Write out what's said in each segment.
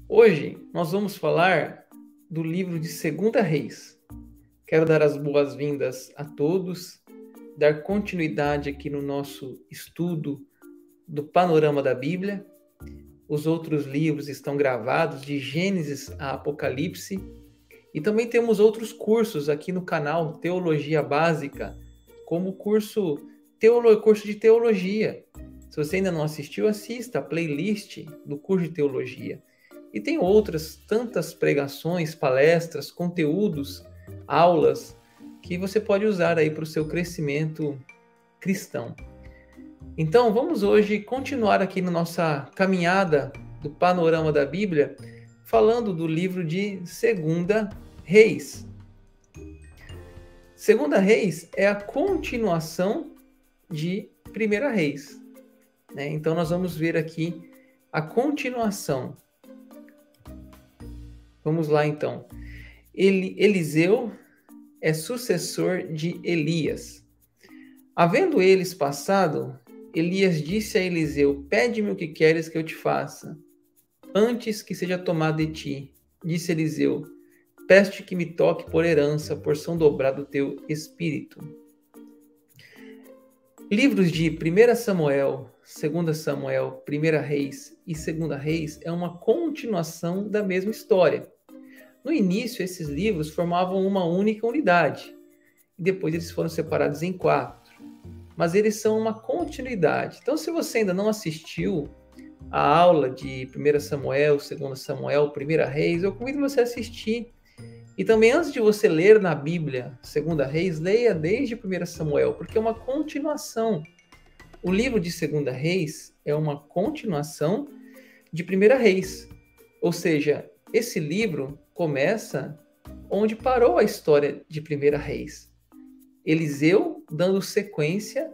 Hoje nós vamos falar do livro de Segunda Reis. Quero dar as boas-vindas a todos, dar continuidade aqui no nosso estudo do panorama da Bíblia. Os outros livros estão gravados de Gênesis a Apocalipse. E também temos outros cursos aqui no canal Teologia Básica, como curso de Teologia. Se você ainda não assistiu, assista a playlist do curso de Teologia. E tem outras tantas pregações, palestras, conteúdos, aulas que você pode usar aí para o seu crescimento cristão. Então, vamos hoje continuar aqui na nossa caminhada do panorama da Bíblia, falando do livro de Segunda Reis. Segunda Reis é a continuação de Primeira Reis, né? Então, nós vamos ver aqui a continuação. Vamos lá, então. Eliseu é sucessor de Elias. Havendo eles passado, Elias disse a Eliseu: pede-me o que queres que eu te faça, antes que seja tomado de ti. Disse Eliseu: peço-te que me toque por herança, porção dobrada do teu espírito. Livros de 1 Samuel, 2 Samuel, 1 Reis e 2 Reis é uma continuação da mesma história. No início, esses livros formavam uma única unidade, e depois eles foram separados em 4. Mas eles são uma continuidade. Então, se você ainda não assistiu a aula de 1 Samuel, 2 Samuel, 1 Reis, eu convido você a assistir. E também, antes de você ler na Bíblia 2 Reis, leia desde 1 Samuel, porque é uma continuação. O livro de 2 Reis é uma continuação de 1 Reis. Ou seja, esse livro começa onde parou a história de 1 Reis. Eliseu dando sequência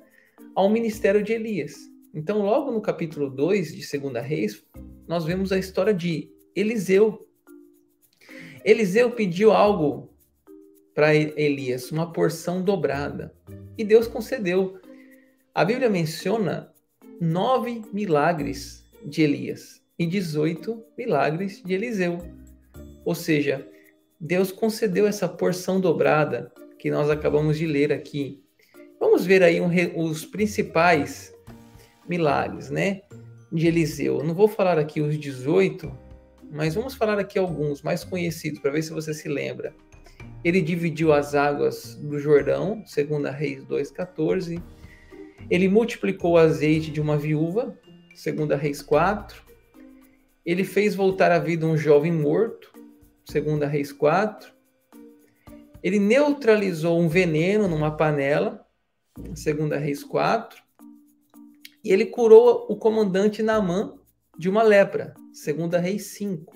ao ministério de Elias. Então, logo no capítulo 2 de 2 Reis, nós vemos a história de Eliseu. Eliseu pediu algo para Elias, uma porção dobrada, e Deus concedeu. A Bíblia menciona 9 milagres de Elias e 18 milagres de Eliseu. Ou seja, Deus concedeu essa porção dobrada que nós acabamos de ler aqui. Vamos ver aí os principais milagres, né, de Eliseu. Eu não vou falar aqui os 18, mas vamos falar aqui alguns mais conhecidos, para ver se você se lembra. Ele dividiu as águas do Jordão, 2 Reis 2,14. Ele multiplicou o azeite de uma viúva, 2 Reis 4. Ele fez voltar à vida um jovem morto, 2 Reis 4. Ele neutralizou um veneno numa panela, 2 Reis 4. E ele curou o comandante Naamã de uma lepra, 2 Reis 5.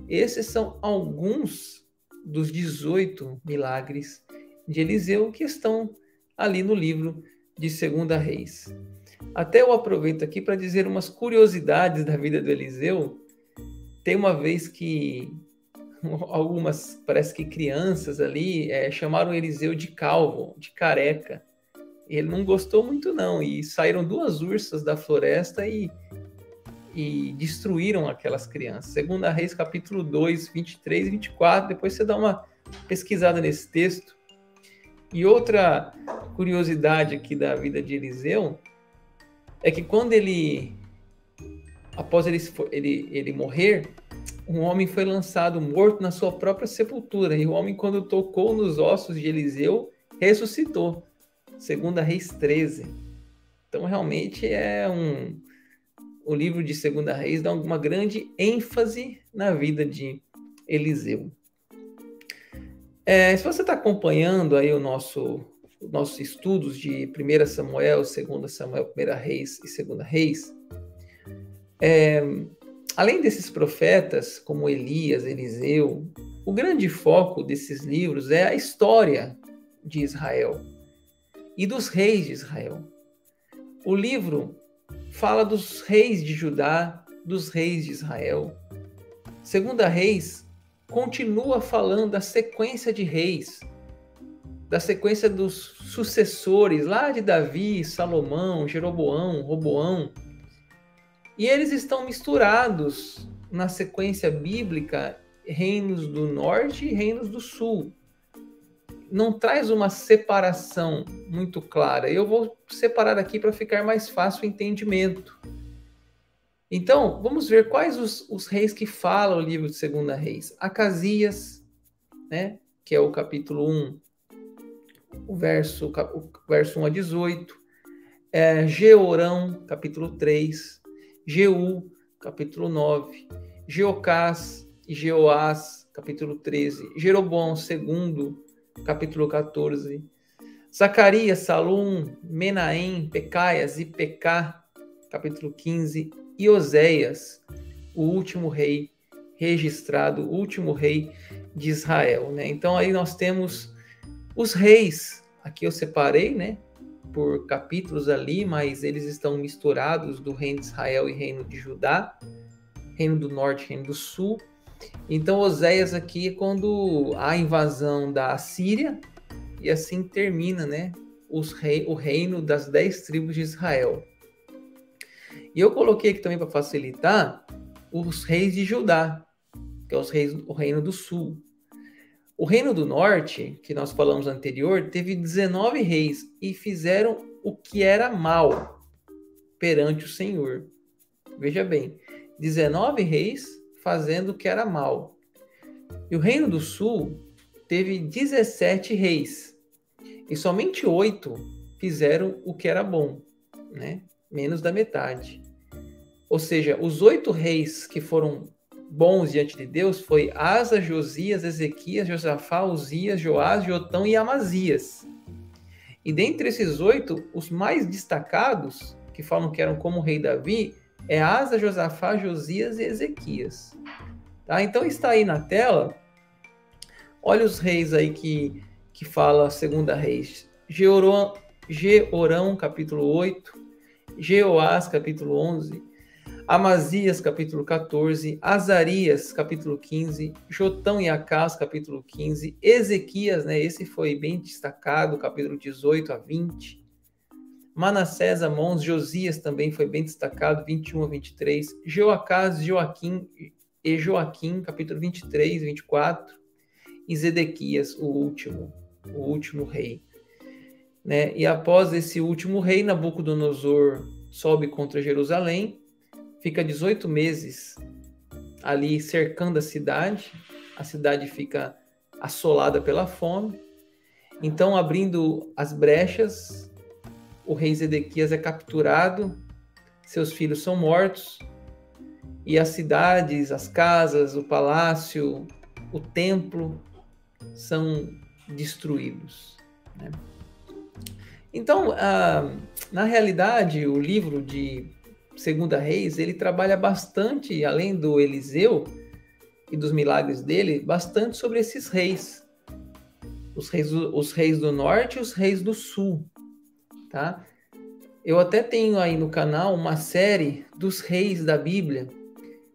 Esses são alguns dos 18 milagres de Eliseu que estão ali no livro de 2 Reis. Até eu aproveito aqui para dizer umas curiosidades da vida do Eliseu. Tem uma vez que algumas, parece que crianças ali, chamaram Eliseu de calvo, de careca. Ele não gostou muito não, e saíram 2 ursas da floresta e destruíram aquelas crianças. 2 Reis capítulo 2, 23 e 24, depois você dá uma pesquisada nesse texto. E outra curiosidade aqui da vida de Eliseu é que quando após ele morrer, um homem foi lançado morto na sua própria sepultura, e o homem, quando tocou nos ossos de Eliseu, ressuscitou. 2 Reis 13. Então, realmente, o livro de 2 Reis dá uma grande ênfase na vida de Eliseu. Se você está acompanhando aí os nossos estudos de 1 Samuel, 2 Samuel, 1 Reis e 2 Reis, além desses profetas, como Elias, Eliseu, o grande foco desses livros é a história de Israel e dos reis de Israel. O livro fala dos reis de Judá, dos reis de Israel. 2 Reis continua falando da sequência de reis, da sequência dos sucessores lá de Davi, Salomão, Jeroboão, Roboão. E eles estão misturados na sequência bíblica, reinos do norte e reinos do sul. Não traz uma separação muito clara. Eu vou separar aqui para ficar mais fácil o entendimento. Então, vamos ver quais os reis que fala o livro de 2 Reis. Acasias, né, que é o capítulo 1, o verso 1 a 18. Jeorão, capítulo 3. Jeú, capítulo 9. Jeocás e Jeoás, capítulo 13. Jeroboão II, capítulo 14. Zacarias, Salum, Menahem, Pecaias e Pecá, capítulo 15. E Oséias, o último rei registrado, o último rei de Israel, né? Então aí nós temos os reis, aqui eu separei, né, por capítulos ali, mas eles estão misturados do reino de Israel e reino de Judá, reino do norte e reino do sul. Então Oséias aqui é quando há a invasão da Assíria, e assim termina, né, o reino das 10 tribos de Israel. E eu coloquei aqui também para facilitar os reis de Judá, que é o reino do sul. O reino do norte, que nós falamos anterior, teve 19 reis e fizeram o que era mal perante o Senhor. Veja bem, 19 reis fazendo o que era mal. E o reino do sul teve 17 reis e somente 8 fizeram o que era bom, né? Menos da metade. Ou seja, os 8 reis que foram bons diante de Deus foi Asa, Josias, Ezequias, Josafá, Uzias, Joás, Jotão e Amazias. E dentre esses 8, os mais destacados, que falam que eram como o rei Davi, é Asa, Josafá, Josias e Ezequias. Tá? Então está aí na tela. Olha os reis aí que fala 2 Reis. Jeorão, capítulo 8. Jeoás, capítulo 11. Amazias, capítulo 14, Azarias, capítulo 15, Jotão e Acás, capítulo 15, Ezequias, né, esse foi bem destacado, capítulo 18 a 20, Manassés, Amons, Josias também foi bem destacado, 21 a 23, Jeoacás, Joaquim e Joaquim, capítulo 23, 24, e Zedequias, o último rei. Né? E após esse último rei, Nabucodonosor sobe contra Jerusalém, fica 18 meses ali cercando a cidade fica assolada pela fome. Então, abrindo as brechas, o rei Zedequias é capturado, seus filhos são mortos, e as cidades, as casas, o palácio, o templo são destruídos. Né? Então, na realidade, o livro de 2 Reis, ele trabalha bastante, além do Eliseu e dos milagres dele, bastante sobre esses reis. Os reis do norte e os reis do sul. Tá? Eu até tenho aí no canal uma série dos reis da Bíblia,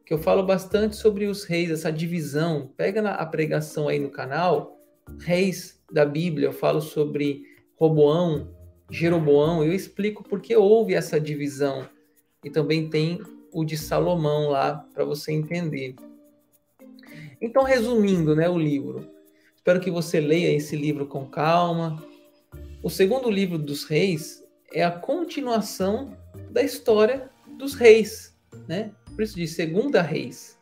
que eu falo bastante sobre os reis, essa divisão. Pega a pregação aí no canal, reis da Bíblia, eu falo sobre Roboão, Jeroboão, eu explico porque houve essa divisão. E também tem o de Salomão lá, para você entender. Então, resumindo, né, o livro. Espero que você leia esse livro com calma. O segundo livro dos reis é a continuação da história dos reis, né? Por isso de 2 Reis.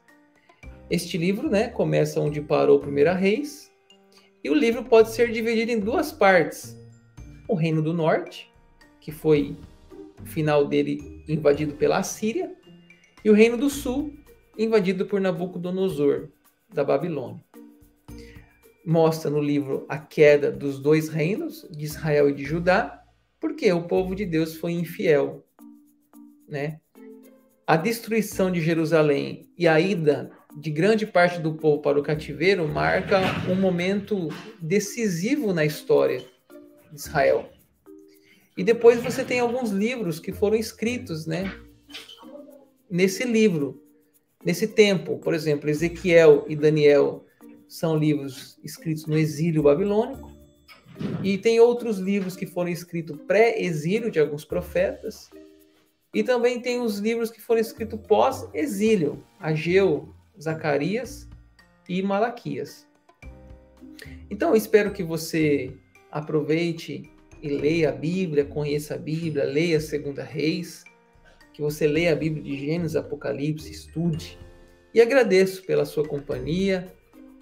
Este livro, né, começa onde parou 1 Reis. E o livro pode ser dividido em 2 partes. O Reino do Norte, que foi o final dele invadido pela Assíria, e o Reino do Sul, invadido por Nabucodonosor, da Babilônia. Mostra no livro a queda dos 2 reinos, de Israel e de Judá, porque o povo de Deus foi infiel. Né? A destruição de Jerusalém e a ida de grande parte do povo para o cativeiro marca um momento decisivo na história de Israel. E depois você tem alguns livros que foram escritos, né, nesse livro, nesse tempo. Por exemplo, Ezequiel e Daniel são livros escritos no exílio babilônico. E tem outros livros que foram escritos pré-exílio de alguns profetas. E também tem os livros que foram escritos pós-exílio. Ageu, Zacarias e Malaquias. Então, eu espero que você aproveite e leia a Bíblia, conheça a Bíblia, leia a Segunda Reis, que você leia a Bíblia de Gênesis, Apocalipse, estude. E agradeço pela sua companhia.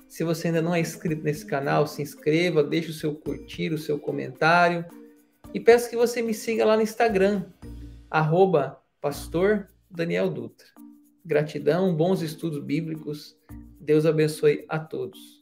Se você ainda não é inscrito nesse canal, se inscreva, deixe o seu curtir, o seu comentário. E peço que você me siga lá no Instagram, @Pastor Daniel Dutra. Gratidão, bons estudos bíblicos. Deus abençoe a todos.